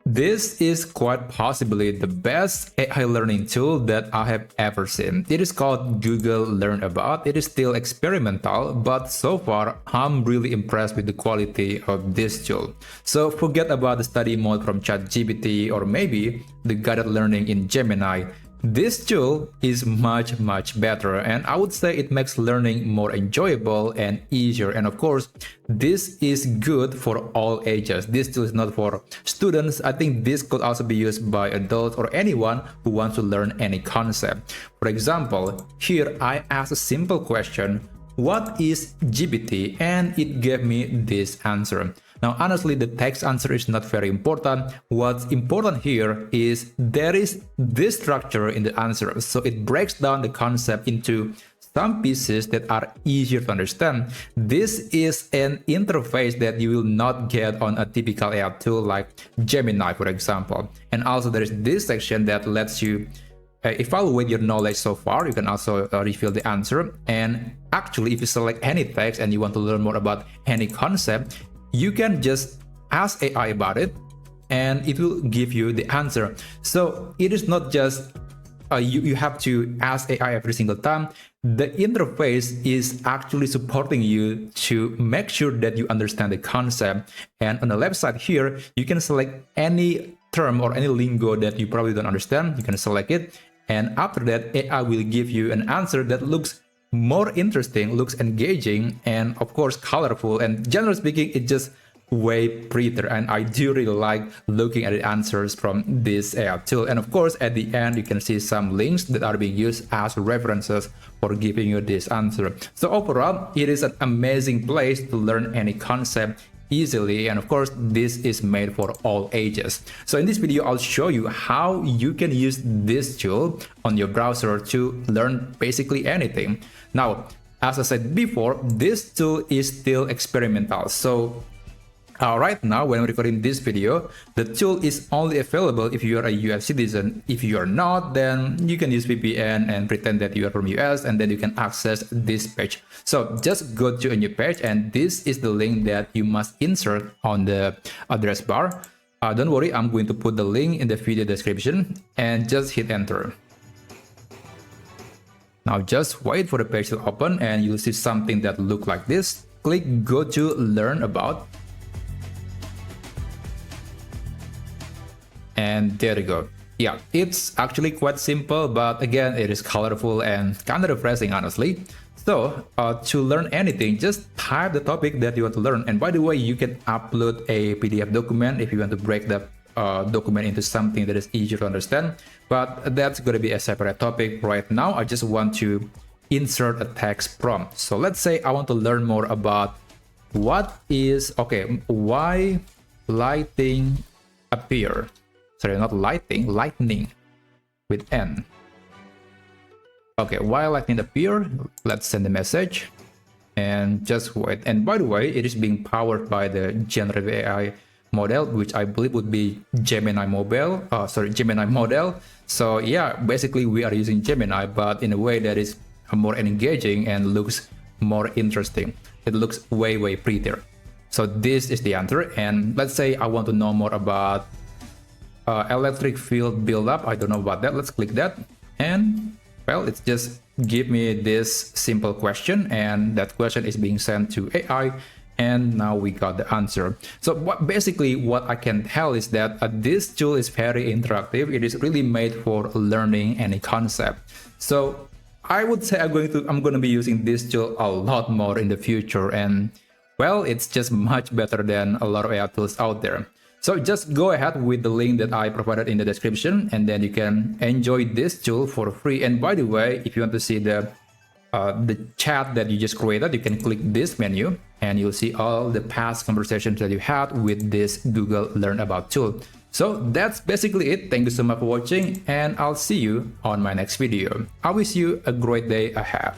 This is quite possibly the best AI learning tool that I have ever seen. It is called Google Learn About. It is still experimental, but so far I'm really impressed with the quality of this tool. So forget about the study mode from ChatGPT or maybe the guided learning in Gemini. This tool is much better, and I would say it makes learning more enjoyable and easier. And of course, this is good for all ages. This tool is not for students. I think this could also be used by adults or anyone who wants to learn any concept. For example, here I asked a simple question: what is GPT? And it gave me this answer. Now, honestly, the text answer is not very important. What's important here is there is this structure in the answer. So it breaks down the concept into some pieces that are easier to understand. This is an interface that you will not get on a typical AI tool like Gemini, for example. And also there is this section that lets you evaluate your knowledge so far. You can also refill the answer. And actually, if you select any text and you want to learn more about any concept, you can just ask AI about it and it will give you the answer. So it is not just you have to ask AI every single time. The interface is actually supporting you to make sure that you understand the concept. And on the left side here, you can select any term or any lingo that you probably don't understand. You can select it. And after that, AI will give you an answer that looks more interesting, looks engaging, and of course colorful. And generally speaking, it's just way prettier, and I do really like looking at the answers from this AI tool. And of course, at the end you can see some links that are being used as references for giving you this answer. So overall, it is an amazing place to learn any concept easily, and of course this is made for all ages. So in this video I'll show you how you can use this tool on your browser to learn basically anything. Now, as I said before, this tool is still experimental. So right now, when I'm recording this video, the tool is only available if you are a US citizen. If you are not, then you can use VPN and pretend that you are from US, and then you can access this page. So just go to a new page, and this is the link that you must insert on the address bar. Don't worry, I'm going to put the link in the video description, and just hit enter. Now just wait for the page to open, and you'll see something that looks like this. Click go to learn about. And there you go. Yeah, it's actually quite simple, but again, it is colorful and kind of refreshing, honestly. So to learn anything, just type the topic that you want to learn. And by the way, you can upload a PDF document if you want to break the document into something that is easier to understand. But that's going to be a separate topic. Right now, I just want to insert a text prompt. So let's say I want to learn more about why lighting appear. Sorry, not lighting, lightning with N. Okay, why lightning appear? Let's send a message and just wait. And by the way, it is being powered by the generative AI model, which I believe would be Gemini model. So yeah, basically we are using Gemini, but in a way that is more engaging and looks more interesting. It looks way prettier. So this is the answer. And let's say I want to know more about electric field buildup. I don't know about that. Let's click that, and well, it's just give me this simple question, and that question is being sent to AI, and now we got the answer. So basically what I can tell is that this tool is very interactive. It is really made for learning any concept. So I would say I'm going to be using this tool a lot more in the future, and well, it's just much better than a lot of AI tools out there. So just go ahead with the link that I provided in the description, and then you can enjoy this tool for free. And by the way, if you want to see the chat that you just created, you can click this menu and you'll see all the past conversations that you had with this Google Learn About tool. So that's basically it. Thank you so much for watching, and I'll see you on my next video. I wish you a great day ahead.